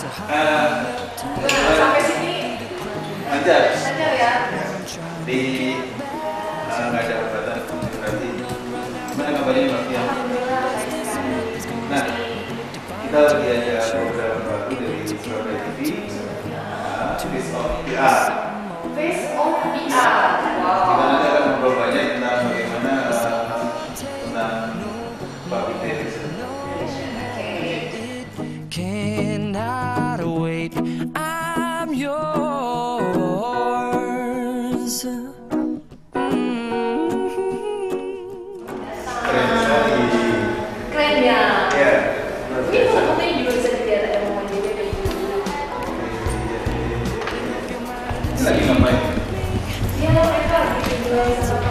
Sampai sini Lancar. lancar ya. Di nggak ada hambatan berarti. Gimana kabarnya Mbak Fian? Alhamdulillah baik sekali. Nah, kita lagi ada program baru dari Surabaya TV, Face of PR. Face of PR. Kita nanti akan ngobrol banyak tentang bagaimana tentang public relation. Cannot wait, I'm yours. Keren sekali. Keren ya. Ya, luar Ini biasa. fotonya juga bisa dilihat ada momen juga kayak gitu. Ini lagi ngapain? Ya mereka lagi bilang sama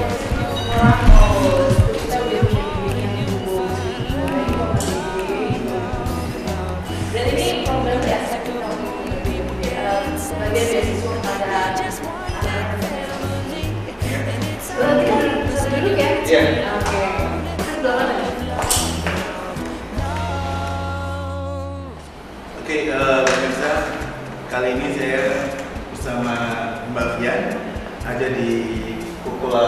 orang mau kita udah bikin yang dulu. Dan ini program di aspek kita sebagai beasiswa pada kita bisa duduk ya? Iya. Oke. Sebelah mana nih? Oke, pemirsa, kali ini saya bersama Mbak Fian ada di Kukula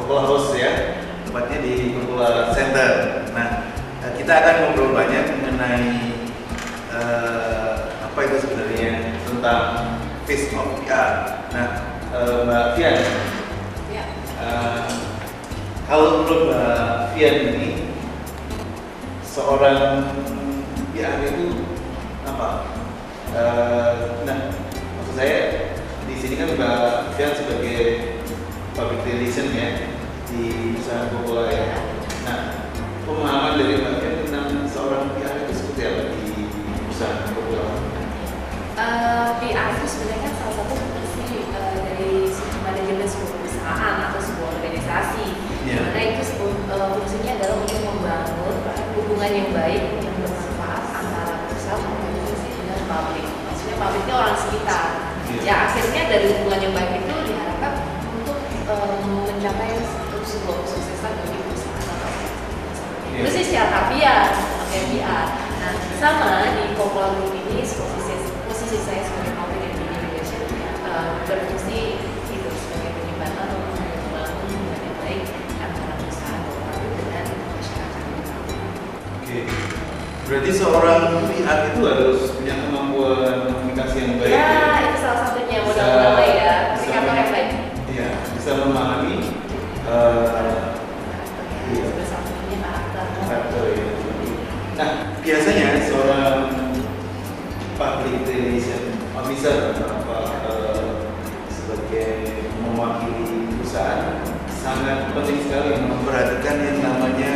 House ya, tempatnya di Kukula Center. Nah, kita akan ngobrol banyak mengenai apa itu sebenarnya tentang Face of PR. Nah, Mbak Fian, Ya. kalau menurut Mbak Fian ini seorang PR itu apa? Nah, maksud saya di sini kan Mbak Fian sebagai public relation ya di perusahaan Kukula ya. Nah, pemahaman dari Mbak Fian tentang seorang PR itu seperti apa di perusahaan Kukula? PR itu sebenarnya kan salah satu fungsi dari manajemen sebuah perusahaan atau sebuah organisasi. Iya. Karena itu fungsinya adalah untuk membangun hubungan yang baik yang bermanfaat antara perusahaan organisasi dengan publik. Maksudnya publiknya orang sekitar. Iya. Ya akhirnya dari hubungan yang baik itu diharapkan untuk mencapai sebuah kesuksesan bagi perusahaan atau organisasi. Iya. Itu sih secara harfiah, PR. Nah, sama di Kukula Group ini posisi saya sebagai public and media relation berfungsi itu sebagai penyimpanan atau membangun hubungan yang baik antara perusahaan dengan masyarakat. Oke, berarti seorang PR itu harus punya kemampuan komunikasi yang baik. Ya, itu salah satunya modal-modal baik ya, komunikator yang baik. Iya, bisa memahami iya, Salah satunya karakter. karakter ya. Nah, biasanya seorang public relation officer atau sebagai mewakili perusahaan sangat penting sekali memperhatikan yang namanya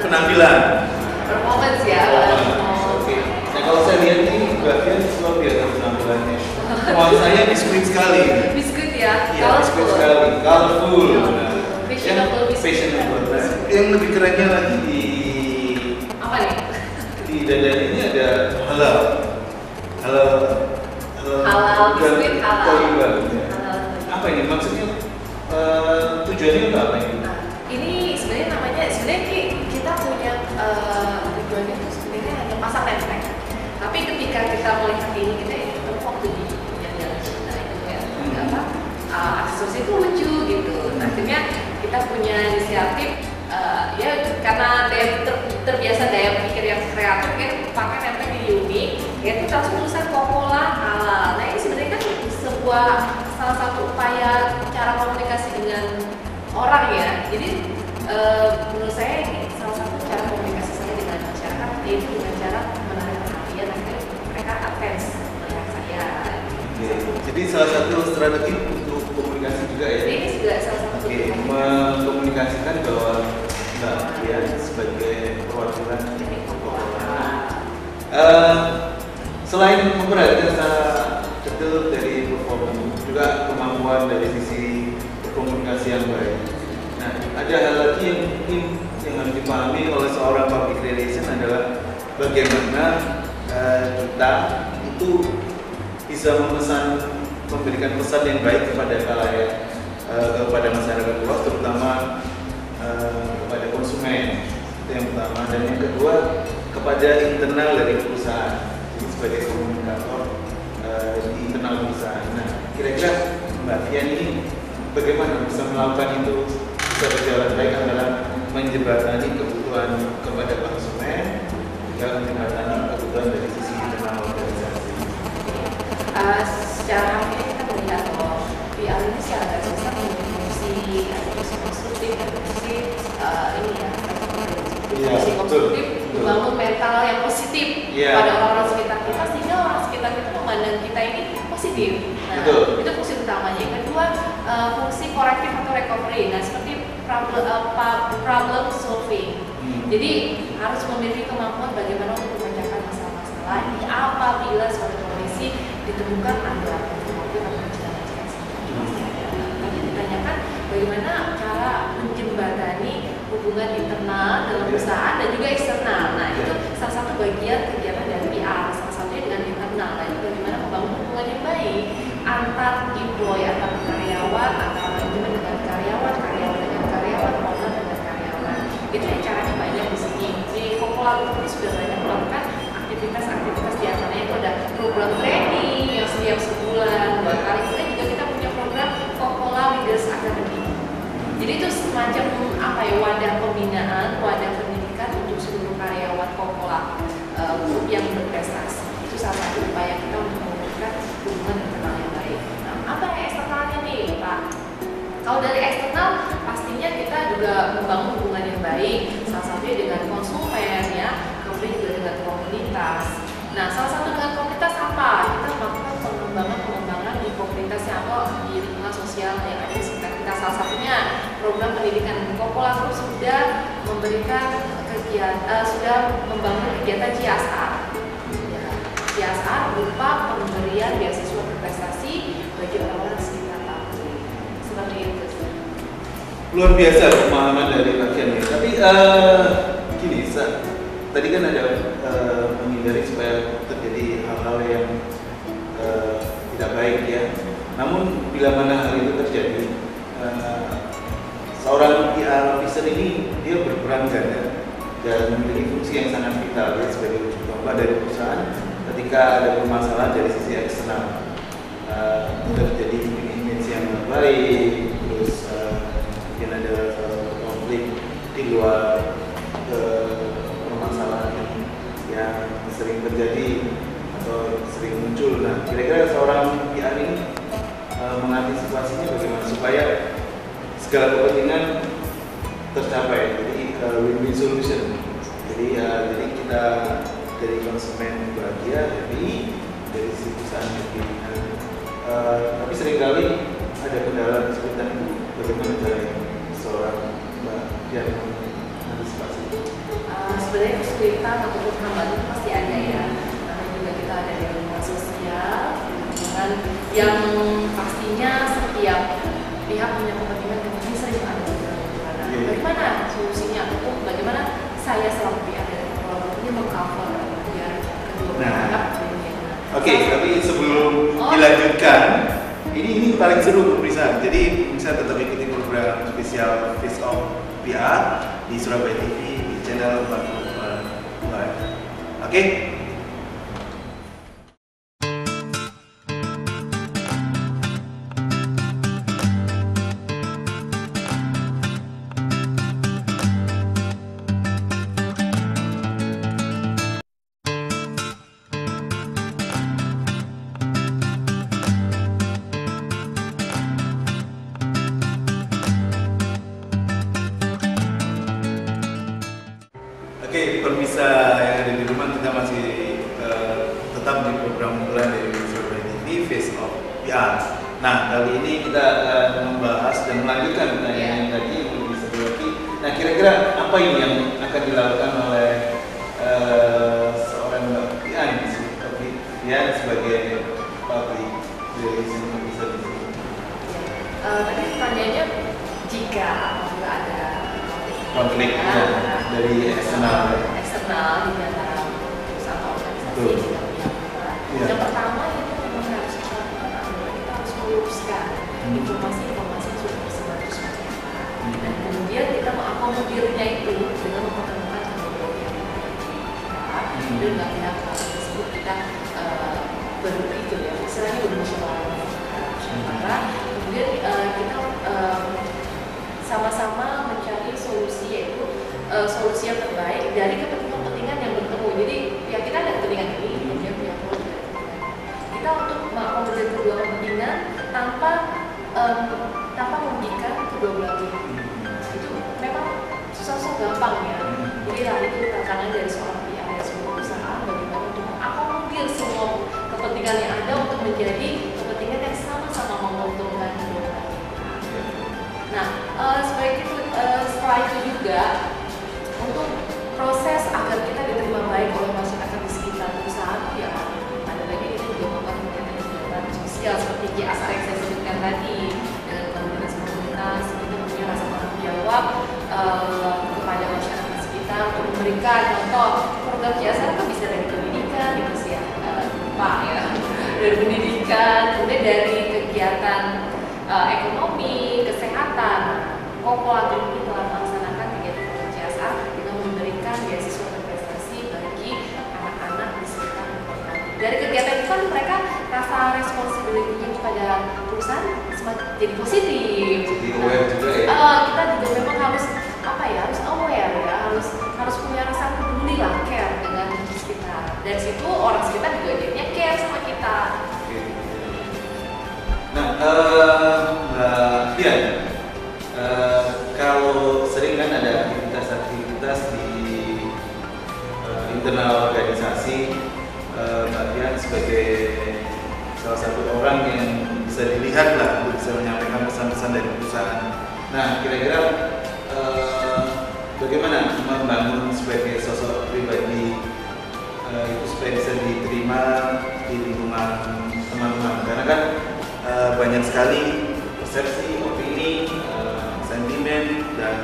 penampilan. Performance ya. Oke. Nah, kalau saya lihat ini bagian luar biasa penampilannya. Nuansanya biskuit sekali. Biskuit ya, Iya, biskuit colorful. sekali, colorful. Nah, Fashionable yang biskuit. fashionable. Nah, yang lebih kerennya lagi Apa nih? di dada ini ada halal, halal, Halal biskuit, dan halal. toiban, ya. Halal. Apa ini maksudnya? Tujuannya untuk apa ini? Nah, ini sebenarnya namanya kita punya tujuannya itu sebenarnya hanya pasang template. Tapi ketika kita melihat ini kita waktu di jalan-jalan kita itu ya apa aksesoris itu lucu gitu. Nah, akhirnya kita punya inisiatif ya karena terbiasa daya pikir yang kreatif kan pakai template yang unik yaitu langsung tulisan Kukula halal. Nah, ini sebenarnya kan sebuah salah satu upaya cara komunikasi dengan orang ya. Jadi menurut saya ini salah satu cara komunikasi saya dengan masyarakat yaitu dengan cara menarik perhatian agar mereka attend melihat saya. Oke. Jadi salah satu strategi untuk komunikasi juga ya. Jadi ini juga salah satu Oke, bentuk mengkomunikasikan bahwa Mbak Fian sebagai perwakilan selain memperhatikan secara detail dari performa, juga kemampuan dari sisi berkomunikasi yang baik. Nah, ada hal lagi yang mungkin yang harus dipahami oleh seorang public relation adalah bagaimana kita itu bisa memberikan pesan yang baik kepada khalayak, kepada masyarakat luas, terutama kepada konsumen. Itu yang pertama. Dan yang kedua, kepada kepada internal dari perusahaan, jadi sebagai komunikator di internal perusahaan. Nah, kira-kira Mbak Fian ini bagaimana bisa melakukan itu bisa berjalan baik dalam menjembatani kebutuhan kepada konsumen, juga menjembatani kebutuhan dari sisi internal organisasi. Secara akhirnya kita melihat bahwa PR ini secara garis besar memiliki fungsi konstruktif dan fungsi ini ya, fungsi konstruktif membangun mental yang positif pada orang-orang sekitar kita, sehingga orang sekitar kita memandang kita ini positif. Nah, itu fungsi utamanya. Yang kedua, fungsi korektif atau recovery. Nah, seperti problem solving. Jadi harus memiliki kemampuan bagaimana untuk memecahkan masalah-masalah ini apabila suatu kondisi ditemukan ada konflik atau tadi ditanyakan bagaimana cara menjembatani hubungan internal dalam perusahaan dan juga eksternal. Nah, itu salah satu bagian kegiatan dari PR, salah satunya dengan internal. Nah, itu bagaimana membangun hubungan yang baik antar employee, antar karyawan, antara manajemen dengan karyawan, karyawan dengan karyawan, owner dengan karyawan. Itu yang caranya banyak di sini. Di Kokola ini sudah banyak melakukan aktivitas di antaranya itu ada program training yang setiap sebulan 2 kali. Kemudian juga kita punya program Kokola Leaders Academy. Jadi itu semacam wadah pembinaan, wadah pendidikan untuk seluruh karyawan Kokola grup yang berprestasi. Itu salah satu upaya kita untuk memberikan hubungan internal yang baik. Nah, apa yang eksternalnya nih, Pak? Kalau dari eksternal, pastinya kita juga membangun hubungan yang baik. Salah satunya dengan konsumen ya, kemudian juga dengan komunitas. Nah, salah satu dengan komunitas apa? Kita melakukan pengembangan di komunitas yang di lingkungan sosial yang ada di sekitar kita. Salah satunya program pendidikan Kokola Group sudah memberikan kegiatan, sudah membangun kegiatan CSR. Ya, CSR berupa pemberian beasiswa berprestasi bagi orang-orang sekitar pabrik. Seperti itu. Luar biasa pemahaman dari Pak Fian ya. Tapi gini, tadi kan ada menghindari supaya terjadi hal-hal yang tidak baik ya. Namun bila mana hal itu terjadi, seorang PR officer ini dia berperan ganda dan memiliki fungsi yang sangat vital ya sebagai ujung tombak dari perusahaan ketika ada permasalahan dari sisi eksternal. Terjadi image yang baik, terus mungkin ada konflik di luar permasalahan yang sering terjadi atau sering muncul. Nah, kira-kira seorang PR ini mengantisipasinya bagaimana supaya segala kepentingan tercapai, jadi win-win solution. Jadi kita dari konsumen bahagia, happy, dari sisi perusahaan happy. Tapi seringkali ada kendala kesulitan itu. Bagaimana caranya seorang Mbak Fian mengantisipasi? Sebenarnya kesulitan ataupun hambatan pasti ada ya. Karena juga kita ada di lingkungan sosial, dengan yang pastinya setiap pihak punya kepentingan sering ada di mana. Bagaimana solusinya? Ataupun bagaimana saya selaku pihak dari Kokola ini mengcover biar kedua pihak Oke, tapi sebelum dilanjutkan, ini paling seru pemeriksaan. Jadi bisa tetap ikuti program spesial Face of PR di Surabaya TV di channel 42. Oke. Oke, pemirsa yang ada di rumah, kita masih tetap di program unggulan dari Surabaya TV Face of PR. Nah, kali ini kita akan membahas dan melanjutkan pertanyaan yang tadi yang lebih seru lagi. Nah, kira-kira apa ini yang akan dilakukan oleh seorang Mbak Fian sebagai public relation officer? Tadi pertanyaannya jika apabila ada konflik dari eksternal di antara perusahaan organisasi dengan pihak luar. Yang pertama itu memang harus kita harus meluruskan informasi-informasi yang sudah tersebar di masyarakat, dan kemudian kita mengakomodirnya itu dengan mempertemukan kedua pihak. kemudian nggak pihak tersebut kita itu ya, istilahnya bermusyawarah, kemudian kita sama-sama mencari solusi, yaitu solusi yang terbaik dari kepentingan yang bertemu. Jadi ya kita ada kepentingan ini, kemudian punya kita untuk mengakomodir kedua kepentingan tanpa merugikan kedua belah pihak. Itu memang susah gampang ya. Jadi lah itu tantangan dari seorang pihak, dari sebuah perusahaan, bagaimana untuk mengakomodir semua kepentingan yang ada untuk menjadi kepentingan yang sama-sama menguntungkan kedua belah pihak. Nah, setelah itu juga untuk proses agar kita diterima baik oleh masyarakat di sekitar perusahaan, ya ada lagi kita juga melakukan kegiatan sosial seperti GSR yang saya sebutkan tadi, dengan komunitas kita punya rasa tanggung jawab kepada masyarakat sekitar untuk memberikan contoh. Program GSR itu bisa dari pendidikan, itu sih ya, Pak ya, dari pendidikan, kemudian dari kegiatan ekonomi, kesehatan. Koplo ini telah melaksanakan kegiatan CSR dengan memberikan beasiswa berprestasi bagi anak-anak di sekitar kota. Dari kegiatan itu kan mereka rasa responsibility-nya kepada perusahaan jadi positif. Jadi aware juga ya. Kita juga memang harus harus aware ya, harus punya rasa peduli lah, care dengan sekitar. Dari situ orang sekitar juga jadinya care sama kita. Oke. Nah, Mbak Dian, kalau sering kan ada aktivitas di internal organisasi, Mbak Dian sebagai salah satu orang yang bisa dilihat lah untuk bisa menyampaikan pesan-pesan dari perusahaan. Nah, kira-kira bagaimana membangun sebagai sosok pribadi itu supaya bisa diterima di lingkungan teman-teman? Karena kan banyak sekali persepsi, opini, sentimen, dan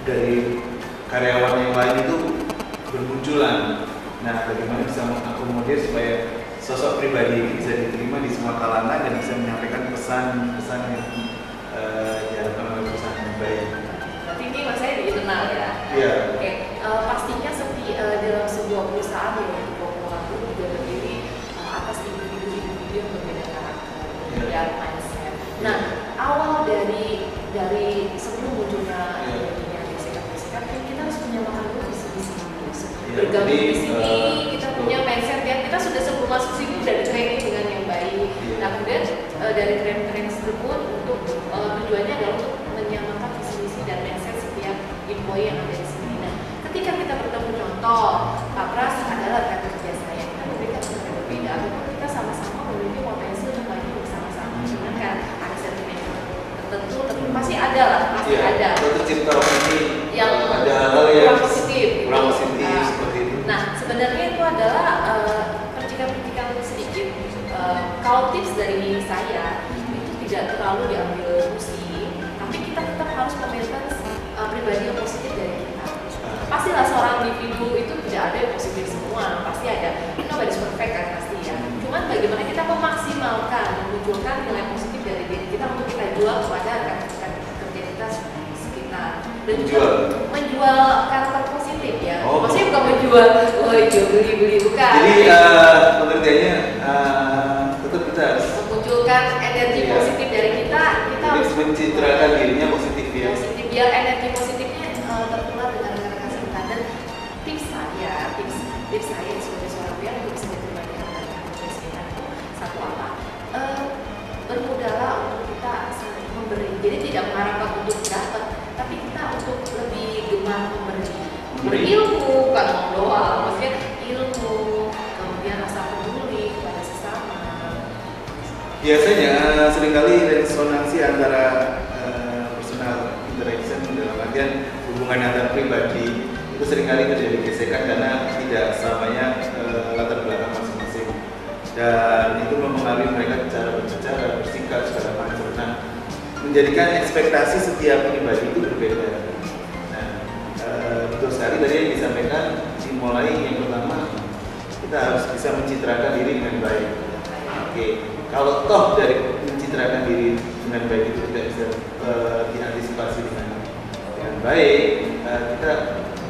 dari karyawan yang lain itu bermunculan. Nah, bagaimana bisa mengakomodir supaya sosok pribadi ini bisa diterima di semua kalangan dan bisa menyampaikan pesan-pesan yang diharapkan oleh perusahaan yang baik. Berarti ini maksudnya di internal ya? Iya. Oke, pastinya dalam sebuah perusahaan yang Koplo juga berdiri atas individu-individu yang berbeda karakter, berbeda mindset. Nah, awal dari sebelum munculnya bisikan kita harus menyamakan dulu visi-visi bergabung di sini, kita punya mindset yang kita sudah sebelum masuk sini sudah di training dengan yang baik. Nah, kemudian dari training tersebut untuk tujuannya adalah untuk menyamakan visi-visi dan mindset setiap employee yang ada di sini. Nah, ketika kita bertemu, contoh Pak Pras adalah rekan kerja saya, kita memberikan sesuatu yang berbeda, ataupun kita sama-sama memiliki potensi untuk maju bersama-sama. Cuman kan ada sentimen tertentu pasti ada lah, pasti ada. Itu cipta opini yang ada hal yang kurang positif, seperti itu. Nah, sebenarnya itu adalah percikan-percikan sedikit. Kalau tips dari saya itu tidak terlalu diambil pusing, tapi kita tetap harus memiliki pribadi yang positif dari kita. Pastilah seorang individu itu tidak ada yang positif semua, pasti ada. Nobody's perfect kan pasti ya. Cuman bagaimana kita memaksimalkan, memunculkan nilai positif dari diri kita untuk kita jual kepada rekan-rekan kerja kita sekitar. Dan juga menjual karakter positif ya. Maksudnya bukan menjual, beli bukan. Jadi pengertiannya tetap kita harus memunculkan energi positif dari kita harus mencitrakan dirinya positif ya. Positif, biar energi positifnya tertular dengan rekan-rekan sekitar. Dan tips saya sebagai seorang biar untuk bisa diterima dengan rekan-rekan sekitar itu satu apa? Bermodallah untuk kita saling memberi. Jadi tidak mengharapkan untuk dapat, tapi kita untuk lebih gemar berilmu, bukan ngomong doang, maksudnya ilmu, kemudian rasa peduli kepada sesama. Biasanya seringkali resonansi antara personal interaction dalam artian hubungan antar pribadi itu seringkali terjadi gesekan karena tidak samanya latar belakang masing-masing, dan itu mempengaruhi mereka cara berbicara, bersikap, segala macam. Nah, menjadikan ekspektasi setiap pribadi itu berbeda. Nah, betul sekali tadi yang disampaikan, dimulai yang pertama kita harus bisa mencitrakan diri dengan baik. Oke, kalau toh dari mencitrakan diri dengan baik itu tidak bisa diantisipasi dengan baik, kita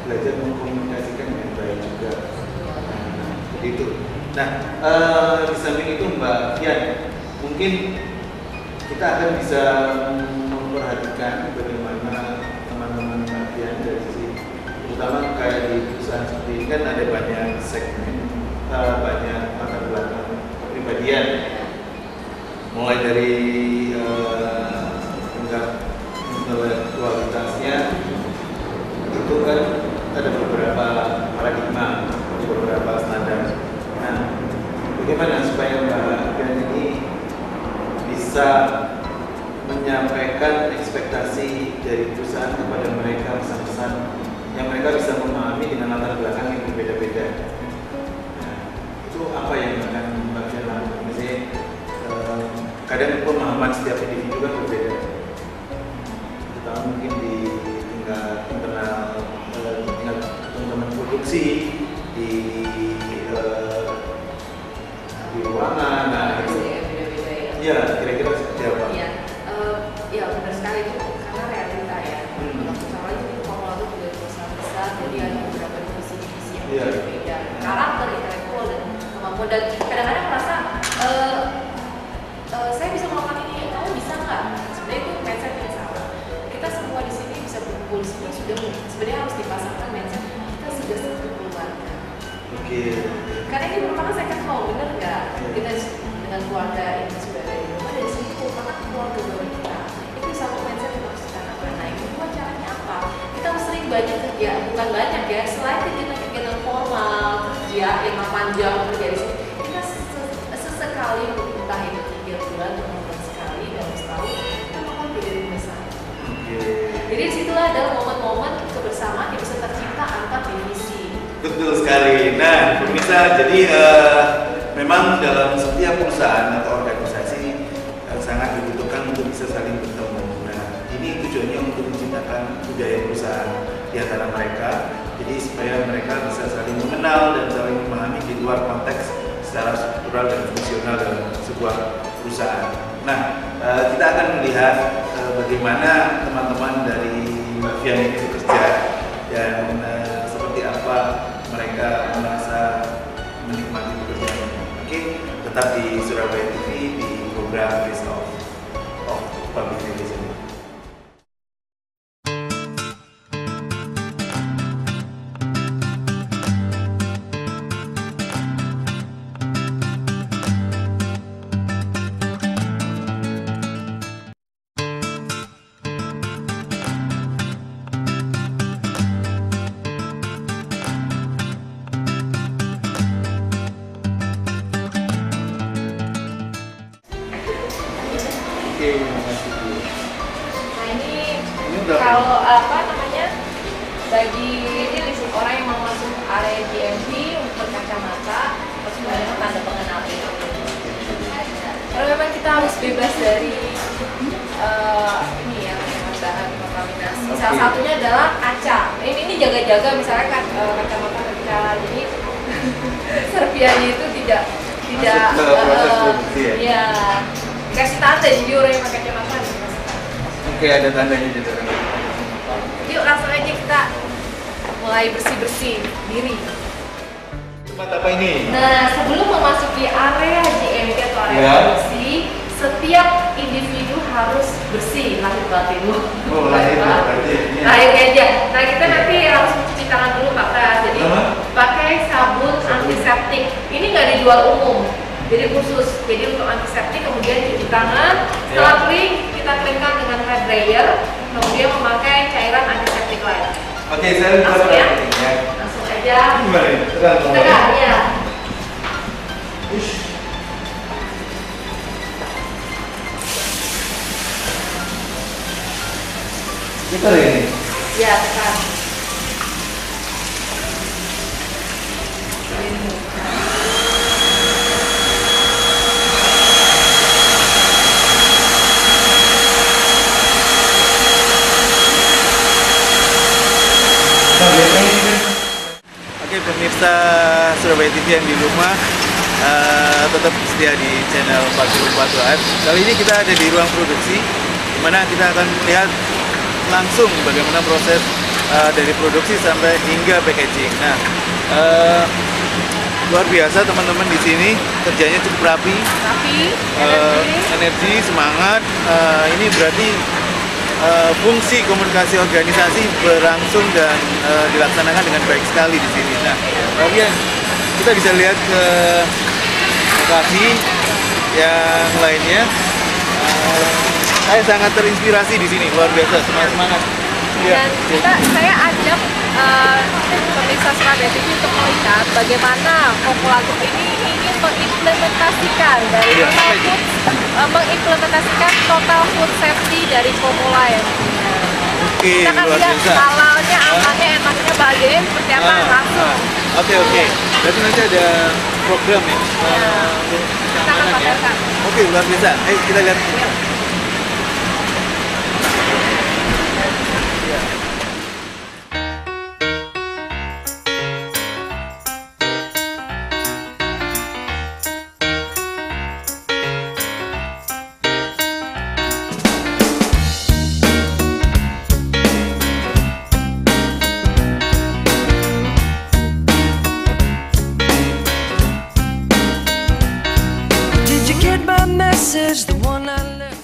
belajar mengkomunikasikan dengan baik juga. Nah, seperti itu. Nah, di samping itu Mbak Fian, mungkin kita akan bisa memperhatikan bagaimana teman-teman Mbak Fian dari sisi, terutama kayak di perusahaan seperti ini kan ada banyak segmen, banyak latar belakang kepribadian, mulai dari tingkat intelektualitasnya itu kan ada beberapa paradigma, beberapa standar. Nah, bagaimana supaya Mbak Fian ini bisa menyampaikan ekspektasi dari perusahaan kepada mereka, pesan-pesan yang mereka bisa memahami dengan latar belakang yang berbeda-beda. Nah, itu apa yang akan Mbak Fian lakukan? Misalnya, kadang pemahaman setiap individu kan berbeda. Terutama mungkin di tingkat internal, tingkat teman-teman produksi, di ruangan, nah itu. Ya, kira-kira seperti apa? Iya, ya benar sekali itu karena realita ya. Kalau itu formula itu juga perusahaan besar, jadi ada beberapa divisi-divisi yang berbeda, karakter, intelektual dan kemampuan. Dan kadang-kadang merasa saya bisa melakukan ini, kamu bisa nggak? Sebenarnya itu mindset yang salah. Kita semua di sini bisa berkumpul sudah sebenarnya harus dipasangkan mindset kita sudah satu keluarga. Oke. Karena ini merupakan second home, benar nggak? Kita dengan keluarga ini sudah ada di rumah, dari sini merupakan keluarga baru kita. Itu satu mindset yang harus kita lakukan. Nah, yang kedua caranya apa? Kita sering banyak kerja, bukan banyak ya, selain kegiatan formal, kerja yang 8 jam kerja di sini, kita sesekali entah itu 3 bulan atau 6 bulan sekali dalam setahun kita melakukan kegiatan besar. Jadi disitulah ada momen-momen kebersamaan yang bisa tercipta antar divisi. Betul sekali. Nah, pemirsa, jadi memang dalam setiap perusahaan atau organisasi sangat dibutuhkan untuk bisa saling bertemu. Nah, ini tujuannya untuk menciptakan budaya perusahaan di antara mereka. Jadi supaya mereka bisa saling mengenal dan saling memahami di luar konteks secara struktural dan fungsional dalam sebuah perusahaan. Nah, kita akan melihat bagaimana teman-teman dari Mbak Fian ini bekerja dan seperti apa mereka merasa menikmati pekerjaannya. Oke, tetap di Surabaya TV di program Face of Public Relation. Nah ini kalau apa namanya bagi ini list orang yang mau masuk area GMP untuk berkacamata harus menggunakan tanda pengenal ini. Kalau memang kita harus bebas dari ini ya bahan kontaminasi. Salah satunya adalah kaca. Ini jaga-jaga misalnya kan kacamata kaca. Jadi serpiannya itu tidak ya kasih tanda jadi orang yang pakai kacamata. Oke, ada tandanya juga. Yuk langsung aja kita mulai bersih-bersih diri. Tempat apa ini? Nah, sebelum memasuki area GMP atau area produksi, setiap individu harus bersih lahir batin. Oh, lahir batin. Lahir aja. Nah, kita nanti harus mencuci tangan dulu Pak Pras. Jadi pakai sabun antiseptik. Ini nggak dijual umum. Jadi khusus, jadi untuk antiseptik kemudian cuci tangan, setelah kering kita keringkan dengan hair dryer, kemudian memakai cairan antiseptik lain. Oke, saya langsung ya? Ya. Langsung aja. Gimana? Tegak, ya. Kita ini. Ya, tekan. Oke, pemirsa Surabaya TV yang di rumah, tetap setia di channel 44 Live. Kali ini kita ada di ruang produksi, di mana kita akan melihat langsung bagaimana proses dari produksi sampai hingga packaging. Nah, luar biasa teman-teman di sini, kerjanya cukup rapi, energi, semangat. Ini berarti fungsi komunikasi organisasi berlangsung dan dilaksanakan dengan baik sekali di sini. Nah, kemudian kita bisa lihat ke lokasi yang lainnya. Saya sangat terinspirasi di sini, luar biasa, semangat. Dan saya ajak pemirsa Surabaya TV untuk melihat bagaimana Formula Group ini ingin mengimplementasikan mengimplementasikan total food safety dari Formula yang punya. Oke, Kita kan luar lihat biasa. halalnya, amannya, enaknya, bahagianya seperti apa langsung. Oke. Berarti nanti ada program ya? Untuk Kita akan keamanan ya? pamerkan. Oke, luar biasa. Ayo kita lihat. Did you get my message? The one I left.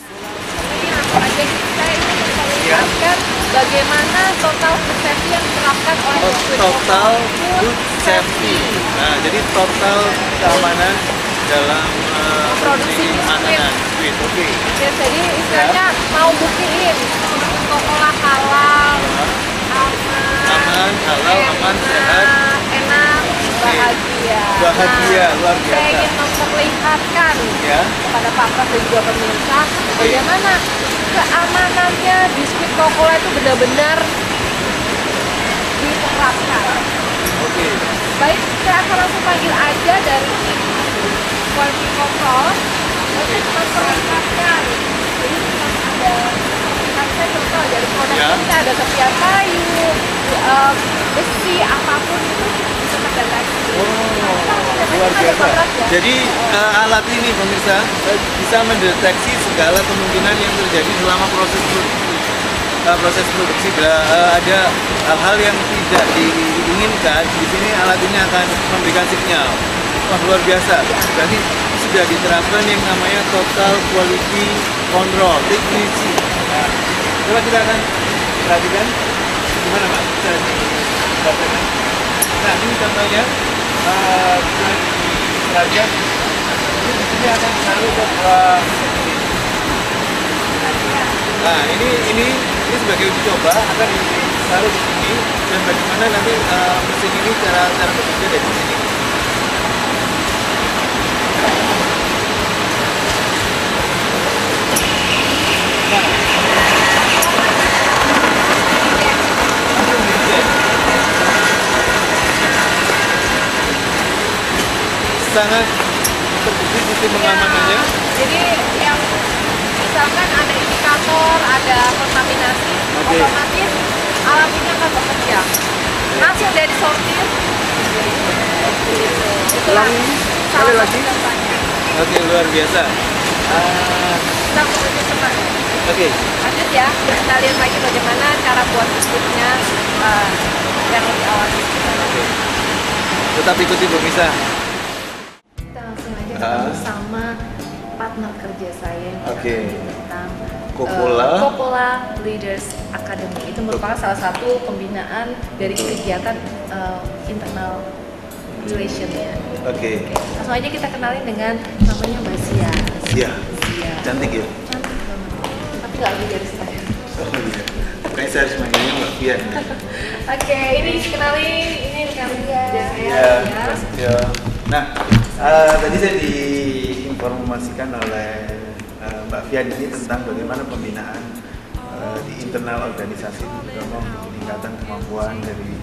Ini langsung aja saya ingin memperlihatkan bagaimana total food safety yang diterapkan oleh Total food safety. Nah, jadi total keamanan dalam Produksi makanan. Biskuit. Oke. Ya, jadi istilahnya mau buktiin Coca-Cola halal, Aman, halal, aman, sehat. enak, bahagia. Bahagia, luar biasa. Saya ingin memperlihatkan Ya. kepada Pak Pras dan juga pemirsa bagaimana keamanannya biskuit Coca-Cola itu benar-benar diterapkan. Oke. Baik, saya akan langsung panggil aja dari tim quality control untuk memperlihatkan. Jadi ada saya contoh dari produk Ya. kita ada tepian kayu, besi, apapun itu bisa terdeteksi. Luar biasa. Jadi alat ini pemirsa bisa mendeteksi segala kemungkinan yang terjadi selama proses produksi. Bila ada hal-hal yang tidak diinginkan, di sini alat ini akan memberikan sinyal. Wah, luar biasa. Berarti sudah diterapkan yang namanya total quality control, TQC. Nah, coba kita akan perhatikan gimana Pak? Bisa diperhatikan. Nah, ini contohnya bisa diperhatikan. Ini di sini akan selalu Nah, ini sebagai uji coba akan ditaruh di sini dan bagaimana nanti mesin ini cara bekerja dari sini. Sangat terbukti sistem pengamanannya. Jadi yang misalkan ada indikator, ada kontaminasi, otomatis alat ini akan bekerja. Hasil dari sortir. Itulah Sekali lagi. contohnya. Oke, luar biasa. Kita bekerja cepat. Oke. Lanjut ya, kita lihat lagi bagaimana cara buat biskuitnya yang lebih awal. Oke. Tetap ikuti pemirsa. Kita langsung aja ketemu sama partner kerja saya yang Oke. tentang Coca-Cola Leaders Academy. Itu merupakan salah satu pembinaan dari kegiatan internal relation ya. Oke. Langsung aja kita kenalin dengan namanya Mbak Zia. Iya. Zia. Cantik ya. Cantik banget. Tapi nggak lebih dari saya. Oh iya. Makanya saya harus manggilnya Mbak Fian. Oke, ini kenalin, ini rekan dia. Iya. Ya. Nah, tadi saya diinformasikan oleh Mbak Fian ini tentang bagaimana pembinaan di internal organisasi, terutama peningkatan kemampuan dari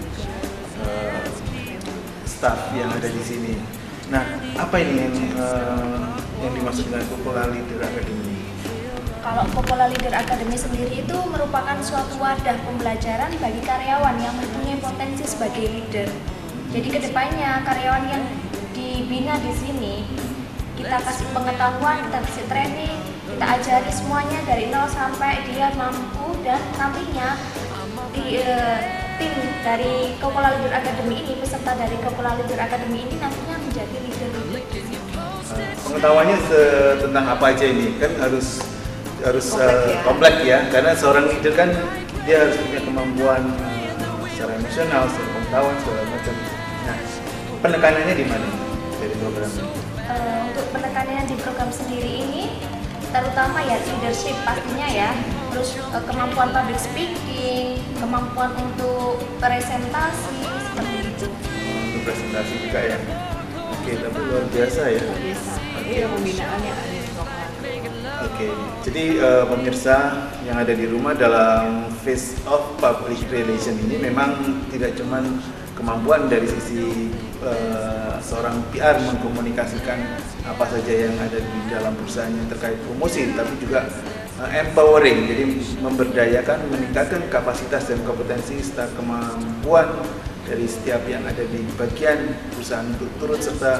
staf yang ada di sini. Nah, apa ini yang dimaksud dengan Coca-Cola Leader Academy? Kalau Coca-Cola Leader Academy sendiri itu merupakan suatu wadah pembelajaran bagi karyawan yang mempunyai potensi sebagai leader. Jadi kedepannya karyawan yang dibina di sini kita kasih pengetahuan, kita kasih training, kita ajari semuanya dari nol sampai dia mampu dan nantinya tim dari Coppola Leader Academy ini, peserta dari Coppola Leader Academy ini nantinya menjadi leader. Pengetahuannya tentang apa aja ini kan harus Kompleks ya. kompleks ya, karena seorang leader kan dia harus punya kemampuan secara emosional, secara pengetahuan, segala macam. Nah, penekanannya di mana dari program ini? Untuk penekanannya di program sendiri ini terutama ya leadership pastinya ya, terus kemampuan public speaking, kemampuan untuk presentasi seperti itu. Untuk presentasi juga ya. Oke, tapi luar biasa ya. Biasa. Ini ada pembinaan yang ada di Coppola. Oke, jadi pemirsa yang ada di rumah, dalam Face of Public Relation ini memang tidak cuma kemampuan dari sisi seorang PR mengkomunikasikan apa saja yang ada di dalam perusahaannya terkait promosi, tapi juga empowering, jadi memberdayakan, meningkatkan kapasitas dan kompetensi serta kemampuan dari setiap yang ada di bagian perusahaan untuk turut serta